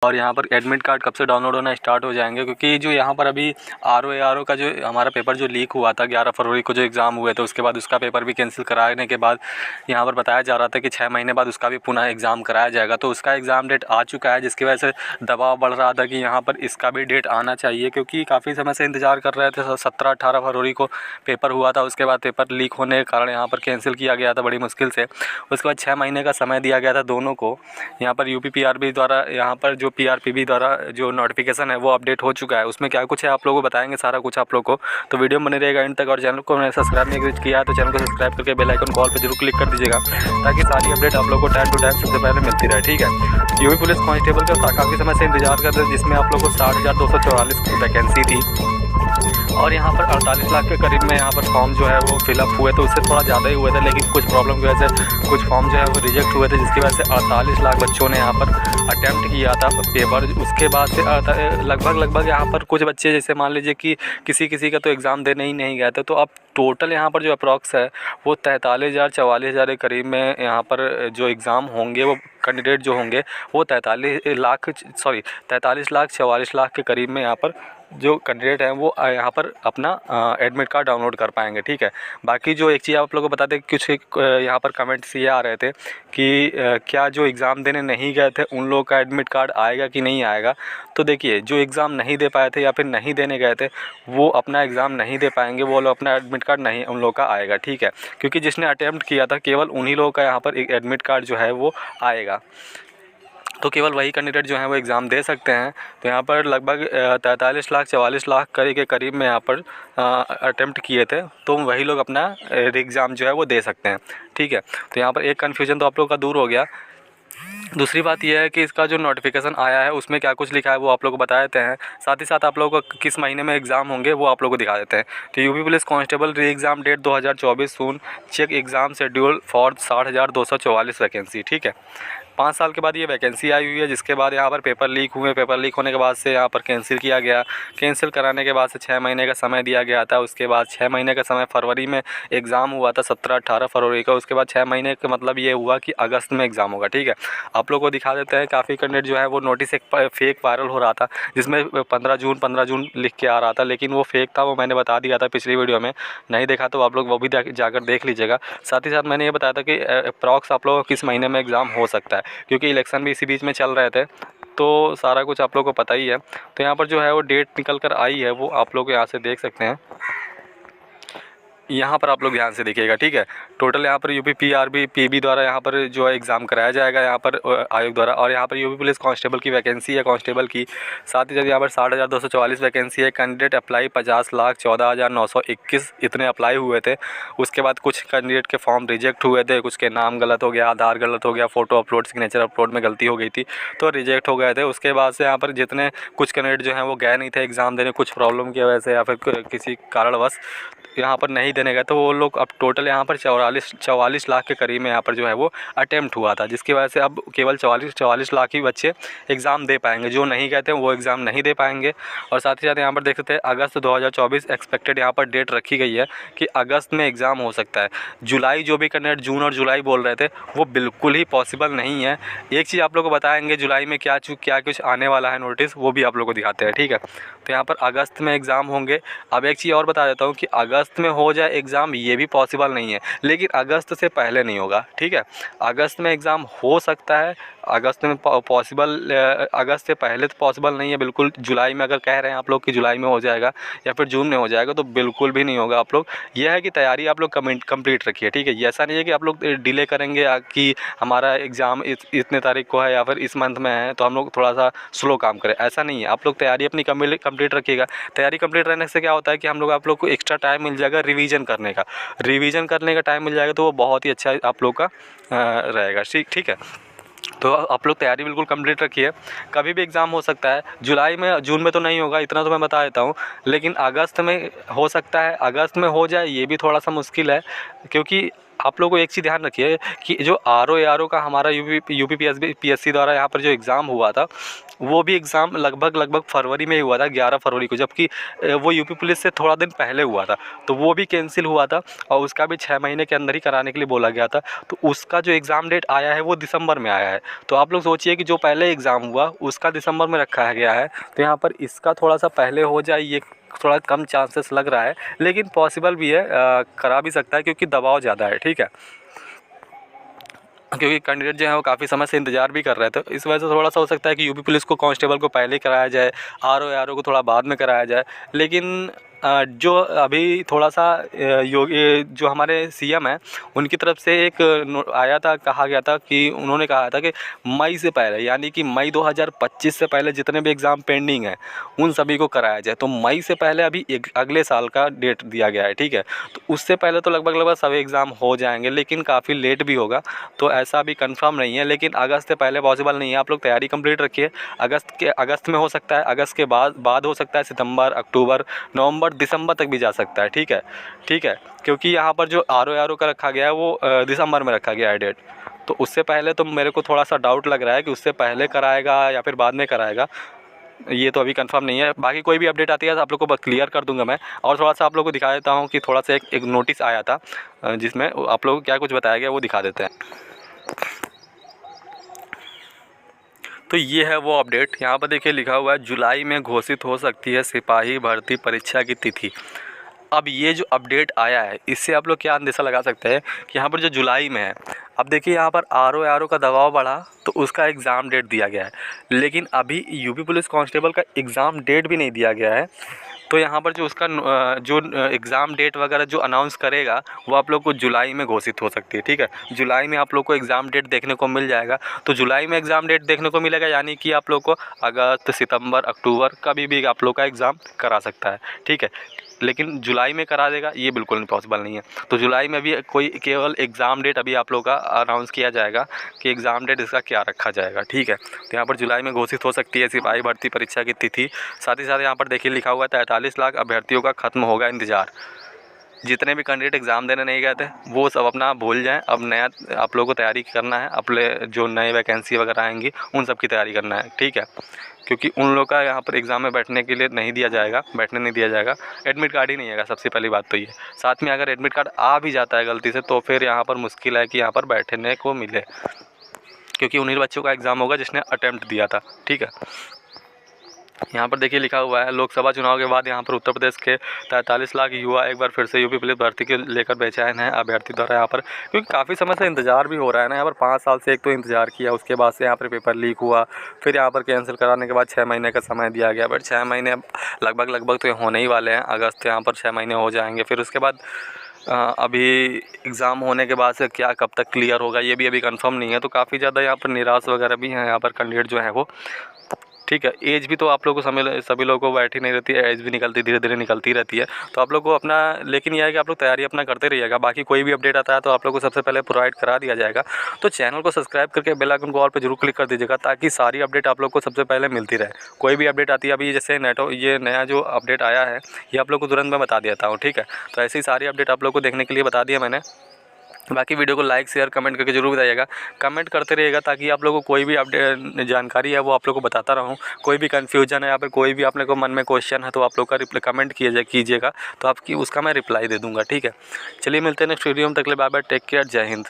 और यहाँ पर एडमिट कार्ड कब से डाउनलोड होना स्टार्ट हो जाएंगे, क्योंकि जो यहाँ पर अभी आर ओ का जो हमारा पेपर जो लीक हुआ था 11 फरवरी को जो एग्ज़ाम हुए थे, उसके बाद उसका पेपर भी कैंसिल कराने के बाद यहाँ पर बताया जा रहा था कि 6 महीने बाद उसका भी पुनः एग्ज़ाम कराया जाएगा। तो उसका एग्ज़ाम डेट आ चुका है, जिसकी वजह से दबाव बढ़ रहा था कि यहाँ पर इसका भी डेट आना चाहिए, क्योंकि काफ़ी समय से इंतज़ार कर रहे थे। 17-18 फरवरी को पेपर हुआ था, उसके बाद पेपर लीक होने के कारण यहाँ पर कैंसिल किया गया था बड़ी मुश्किल से। उसके बाद 6 महीने का समय दिया गया था दोनों को। यहाँ पर UPPRB द्वारा यहाँ पर जो PRPB द्वारा जो नोटिफिकेशन है वो अपडेट हो चुका है। उसमें क्या कुछ है आप लोगों को बताएंगे सारा कुछ आप लोग को, तो वीडियो बने रहेगा एंड तक। और चैनल को मैंने सब्सक्राइब नहीं किया है तो चैनल को सब्सक्राइब करके बेल आइकन कॉल पे जरूर क्लिक कर दीजिएगा, ताकि सारी अपडेट आप लोग को टाइम टू टाइम सबसे पहले मिलती रहे। ठीक है। यूपी पुलिस कांस्टेबल का काफ़ी समय से इंतजार कर रहे थे, जिसमें आप लोग को 60,244 वैकेंसी थी और यहाँ पर 48 लाख के करीब में यहाँ पर फॉर्म जो है वो फिलअप हुए थे। उससे थोड़ा ज़्यादा ही हुए थे, लेकिन कुछ प्रॉब्लम की वजह से कुछ फॉर्म जो है वो रिजेक्ट हुए थे, जिसकी वजह से 48 लाख बच्चों ने यहाँ पर अटैम्प्ट किया था पेपर। उसके बाद से लगभग यहाँ पर कुछ बच्चे जैसे मान लीजिए कि किसी का तो एग्ज़ाम देने ही नहीं गए थे। तो अब टोटल यहाँ पर जो अप्रॉक्स है वो 43,000-44,000 के करीब में यहाँ पर जो एग्ज़ाम होंगे वो कैंडिडेट जो होंगे वो 43 लाख 44 लाख के करीब में यहाँ पर जो कैंडिडेट हैं वो यहाँ पर अपना एडमिट कार्ड डाउनलोड कर पाएंगे। ठीक है। बाकी जो एक चीज़ आप लोगों को बता दें, कुछ यहाँ पर कमेंट्स ये आ रहे थे कि क्या जो एग्ज़ाम देने नहीं गए थे उन लोगों का एडमिट कार्ड आएगा कि नहीं आएगा। तो देखिए, जो एग्ज़ाम नहीं दे पाए थे या फिर नहीं देने गए थे वो अपना एग्ज़ाम नहीं दे पाएंगे, वो लोग अपना एडमिट कार्ड नहीं उन लोगों का आएगा। ठीक है। क्योंकि जिसने अटैम्प्ट किया था केवल उन्हीं लोगों का यहाँ पर एडमिट कार्ड जो है वो आएगा, तो केवल वही कैंडिडेट जो हैं वो एग्ज़ाम दे सकते हैं। तो यहाँ पर लगभग 43 लाख 44 लाख के करीब में यहाँ पर अटेम्प्ट किए थे, तो वही लोग अपना एग्ज़ाम जो है वो दे सकते हैं। ठीक है। तो यहाँ पर एक कन्फ्यूजन तो आप लोगों का दूर हो गया। दूसरी बात यह है कि इसका जो नोटिफिकेशन आया है उसमें क्या कुछ लिखा है वो आप लोग को बता देते हैं। साथ ही साथ आप लोगों को किस महीने में एग्ज़ाम होंगे वो आप लोग को दिखा देते हैं। तो UP police constable re exam date 2024 soon check exam schedule for 60,244 vacancy. ठीक है। 5 साल के बाद ये वैकेंसी आई हुई है, जिसके बाद यहाँ पर पेपर लीक हुए। पेपर लीक होने के बाद से यहाँ पर कैंसिल किया गया। कैंसिल कराने के बाद से 6 महीने का समय दिया गया था। उसके बाद 6 महीने का समय फरवरी में एग्ज़ाम हुआ था, 17-18 फरवरी का। उसके बाद 6 महीने का मतलब ये हुआ कि अगस्त में एग्ज़ाम होगा। ठीक है। आप लोग को दिखा देते हैं, काफ़ी कैंडिडेट जो है वो नोटिस एक फेक वायरल हो रहा था, जिसमें 15 जून लिख के आ रहा था, लेकिन वो फेक था। वो मैंने बता दिया था पिछली वीडियो में, नहीं देखा तो आप लोग वो भी जाकर देख लीजिएगा। साथ ही साथ मैंने ये बताया था कि अप्रॉक्स आप लोगों को किस महीने में एग्ज़ाम हो सकता है, क्योंकि इलेक्शन भी इसी बीच में चल रहे थे, तो सारा कुछ आप लोगों को पता ही है। तो यहाँ पर जो है वो डेट निकल कर आई है, वो आप लोग यहाँ से देख सकते हैं। यहाँ पर आप लोग ध्यान से देखिएगा। ठीक है। टोटल यहाँ पर UPPRB द्वारा यहाँ पर जो है एग्ज़ाम कराया जाएगा यहाँ पर आयोग द्वारा। और यहाँ पर यूपी पुलिस कांस्टेबल की वैकेंसी है कांस्टेबल की। साथ ही साथ यहाँ पर 60,244 वैकेंसी है। कैंडिडेट अप्लाई 50,14,921 इतने अप्लाई हुए थे। उसके बाद कुछ कैंडिडेट के फॉर्म रिजेक्ट हुए थे, कुछ के नाम गलत हो गया, आधार गलत हो गया, फ़ोटो अपलोड सिग्नेचर अपलोड में गलती हो गई थी तो रिजेक्ट हो गए थे। उसके बाद से यहाँ पर जितने कुछ कैंडिडेट जो हैं वो गए नहीं थे एग्ज़ाम देने, कुछ प्रॉब्लम की वजह से या फिर किसी कारणवश यहाँ पर नहीं देने गए, तो वो लोग अब टोटल यहाँ पर 44 लाख के करीब में यहाँ पर जो है वो अटेम्प्ट हुआ था, जिसकी वजह से अब केवल 44 लाख ही बच्चे एग्ज़ाम दे पाएंगे। जो नहीं गए थे वो एग्ज़ाम नहीं दे पाएंगे। और साथ ही साथ यहाँ पर देख सकते हैं अगस्त 2024 एक्सपेक्टेड यहाँ पर डेट रखी गई है कि अगस्त में एग्ज़ाम हो सकता है। जुलाई जो भी कैंडिडेट जून और जुलाई बोल रहे थे वो बिल्कुल ही पॉसिबल नहीं है। एक चीज़ आप लोग को बताएंगे जुलाई में क्या कुछ आने वाला है नोटिस, वो भी आप लोग को दिखाते हैं। ठीक है। तो यहाँ पर अगस्त में एग्ज़ाम होंगे। अब एक चीज़ और बता देता हूँ कि अगस्त में हो जाए एग्ज़ाम ये भी पॉसिबल नहीं है, लेकिन अगस्त से पहले नहीं होगा। ठीक है। अगस्त में एग्ज़ाम हो सकता है, अगस्त में पॉसिबल, अगस्त से पहले तो पॉसिबल नहीं है बिल्कुल। जुलाई में अगर कह रहे हैं आप लोग कि जुलाई में हो जाएगा या फिर जून में हो जाएगा तो बिल्कुल भी नहीं होगा। आप लोग यह है कि तैयारी आप लोग कंप्लीट रखिए। ठीक है। ये ऐसा नहीं है कि आप लोग डिले करेंगे कि हमारा एग्ज़ाम इतने तारीख को है या फिर इस मंथ में है तो हम लोग थोड़ा सा स्लो काम करें, ऐसा नहीं है। आप लोग तैयारी अपनी कंप्लीट रखिएगा। तैयारी कंप्लीट रहने से क्या होता है कि आप लोग को एक्स्ट्रा टाइम मिल जाएगा रिवीजन करने का टाइम मिल जाएगा, तो वो बहुत ही अच्छा आप लोग का रहेगा। ठीक है। तो आप लोग तैयारी बिल्कुल कंप्लीट रखिए। कभी भी एग्ज़ाम हो सकता है, जुलाई में जून में तो नहीं होगा, इतना तो मैं बता देता हूँ, लेकिन अगस्त में हो सकता है। अगस्त में हो जाए ये भी थोड़ा सा मुश्किल है, क्योंकि आप लोगों को एक चीज़ ध्यान रखिए कि जो आर ओ का हमारा यूपी PSC द्वारा यहाँ पर जो एग्ज़ाम हुआ था वो भी एग्ज़ाम लगभग फरवरी में ही हुआ था, 11 फरवरी को, जबकि वो यूपी पुलिस से थोड़ा दिन पहले हुआ था, तो वो भी कैंसिल हुआ था और उसका भी 6 महीने के अंदर ही कराने के लिए बोला गया था। तो उसका जो एग्ज़ाम डेट आया है वो दिसंबर में आया है। तो आप लोग सोचिए कि जो पहले एग्ज़ाम हुआ उसका दिसंबर में रखा गया है, तो यहाँ पर इसका थोड़ा सा पहले हो जाए, ये थोड़ा कम चांसेस लग रहा है, लेकिन पॉसिबल भी है, करा भी सकता है क्योंकि दबाव ज़्यादा है, ठीक है। क्योंकि कैंडिडेट जो है वो काफ़ी समय से इंतज़ार भी कर रहे थे, इस वजह से थोड़ा सा हो सकता है कि यूपी पुलिस को कांस्टेबल को पहले ही कराया जाए, आरओ को थोड़ा बाद में कराया जाए। लेकिन जो अभी थोड़ा सा योगी जो हमारे सीएम हैं उनकी तरफ से एक आया था, कहा गया था कि उन्होंने कहा था कि मई से पहले, यानी कि मई 2025 से पहले जितने भी एग्ज़ाम पेंडिंग हैं उन सभी को कराया जाए। तो मई से पहले अभी एक अगले साल का डेट दिया गया है, ठीक है। तो उससे पहले तो लगभग सभी एग्ज़ाम हो जाएंगे, लेकिन काफ़ी लेट भी होगा, तो ऐसा अभी कंफर्म नहीं है। लेकिन अगस्त से पहले पॉसिबल नहीं है। आप लोग तैयारी कंप्लीट रखिए। अगस्त में हो सकता है, अगस्त के बाद हो सकता है, सितंबर, अक्टूबर, नवंबर, दिसंबर तक भी जा सकता है, ठीक है, ठीक है। क्योंकि यहाँ पर जो आरओ का रखा गया है वो दिसंबर में रखा गया है डेट, तो उससे पहले तो मेरे को थोड़ा सा डाउट लग रहा है कि उससे पहले कराएगा या फिर बाद में कराएगा, ये तो अभी कंफर्म नहीं है। बाकी कोई भी अपडेट आती है तो आप लोग को क्लियर कर दूंगा मैं। और थोड़ा सा आप लोग को दिखा देता हूँ कि थोड़ा सा एक नोटिस आया था जिसमें आप लोग को क्या कुछ बताया गया वो दिखा देते हैं। तो ये है वो अपडेट। यहाँ पर देखिए लिखा हुआ है जुलाई में घोषित हो सकती है सिपाही भर्ती परीक्षा की तिथि। अब ये जो अपडेट आया है इससे आप लोग क्या अंदेशा लगा सकते हैं कि यहाँ पर जो जुलाई में है, अब देखिए यहाँ पर आरओ का दबाव बढ़ा तो उसका एग्ज़ाम डेट दिया गया है, लेकिन अभी यूपी पुलिस कांस्टेबल का एग्ज़ाम डेट भी नहीं दिया गया है। तो यहाँ पर जो उसका जो एग्ज़ाम डेट वगैरह जो अनाउंस करेगा वो आप लोग को जुलाई में घोषित हो सकती है, ठीक है। जुलाई में आप लोग को एग्ज़ाम डेट देखने को मिल जाएगा। तो जुलाई में एग्ज़ाम डेट देखने को मिलेगा, यानी कि आप लोग को अगस्त, सितंबर, अक्टूबर कभी भी आप लोग का एग्ज़ाम करा सकता है, ठीक है। लेकिन जुलाई में करा देगा ये बिल्कुल नहीं पॉसिबल नहीं है। तो जुलाई में भी कोई केवल एग्ज़ाम डेट अभी आप लोग का अनाउंस किया जाएगा कि एग्ज़ाम डेट इसका क्या रखा जाएगा, ठीक है। तो यहाँ पर जुलाई में घोषित हो सकती है सिपाही भर्ती परीक्षा की तिथि। साथ ही साथ यहाँ पर देखिए लिखा हुआ है 43 लाख अभ्यर्थियों का खत्म होगा इंतज़ार। जितने भी कैंडिडेट एग्ज़ाम देने नहीं गए थे वो सब अपना भूल जाएं। अब नया आप लोगों को तैयारी करना है, अपने जो नए वैकेंसी वगैरह आएंगी उन सब की तैयारी करना है, ठीक है। क्योंकि उन लोग का यहाँ पर एग्ज़ाम में बैठने के लिए नहीं दिया जाएगा, बैठने नहीं दिया जाएगा। एडमिट कार्ड ही नहीं आएगा, सबसे पहली बात तो ये। साथ में अगर एडमिट कार्ड आ भी जाता है गलती से तो फिर यहाँ पर मुश्किल है कि यहाँ पर बैठने को मिले, क्योंकि उन्हीं बच्चों का एग्ज़ाम होगा जिसने अटेम्प्ट दिया था, ठीक है। यहाँ पर देखिए लिखा हुआ है लोकसभा चुनाव के बाद यहाँ पर उत्तर प्रदेश के 43 लाख युवा एक बार फिर से यूपी पुलिस भर्ती के लेकर बेचैन है। अभ्यर्थी द्वारा यहाँ पर क्योंकि काफ़ी समय से इंतजार भी हो रहा है ना, यहाँ पर 5 साल से एक तो इंतजार किया, उसके बाद से यहाँ पर पेपर लीक हुआ, फिर यहाँ पर कैंसिल कराने के बाद 6 महीने का समय दिया गया। बट 6 महीने लगभग तो होने ही वाले हैं। अगस्त यहाँ पर 6 महीने हो जाएंगे, फिर उसके बाद अभी एग्ज़ाम होने के बाद से क्या कब तक क्लियर होगा ये भी अभी कंफर्म नहीं है। तो काफ़ी ज़्यादा यहाँ पर निराश वगैरह भी हैं यहाँ पर कैंडिडेट जो है वो, ठीक है। एज भी तो आप लोग को सभी लोगों को बैठी नहीं रहती है, एज भी निकलती धीरे धीरे निकलती रहती है। तो आप लोग को अपना, लेकिन यह है कि आप लोग तैयारी अपना करते रहिएगा। बाकी कोई भी अपडेट आता है तो आप लोग को सबसे पहले प्रोवाइड करा दिया जाएगा। तो चैनल को सब्सक्राइब करके बेल आइकन को ऑल पे जरूर क्लिक कर दीजिएगा ताकि सारी अपडेट आप लोग को सबसे पहले मिलती रहे। कोई भी अपडेट आती है, अभी जैसे ये नया जो अपडेट आया है ये आप लोग को तुरंत मैं बता देता हूँ, ठीक है। तो ऐसी सारी अपडेट आप लोग को देखने के लिए बता दिया मैंने। बाकी वीडियो को लाइक शेयर कमेंट करके जरूर बताइएगा, कमेंट करते रहिएगा ताकि आप लोगों को कोई भी अपडेट जानकारी है वो आप लोग को बताता रहूं। कोई भी कन्फ्यूजन है या फिर कोई भी आप लोग को मन में क्वेश्चन है तो आप लोग का कमेंट कीजिएगा तो आपकी उसका मैं रिप्लाई दे दूँगा, ठीक है। चलिए मिलते हैं नेक्स्ट वीडियो में, तक के लिए बाय बाय, टेक केयर, जय हिंद।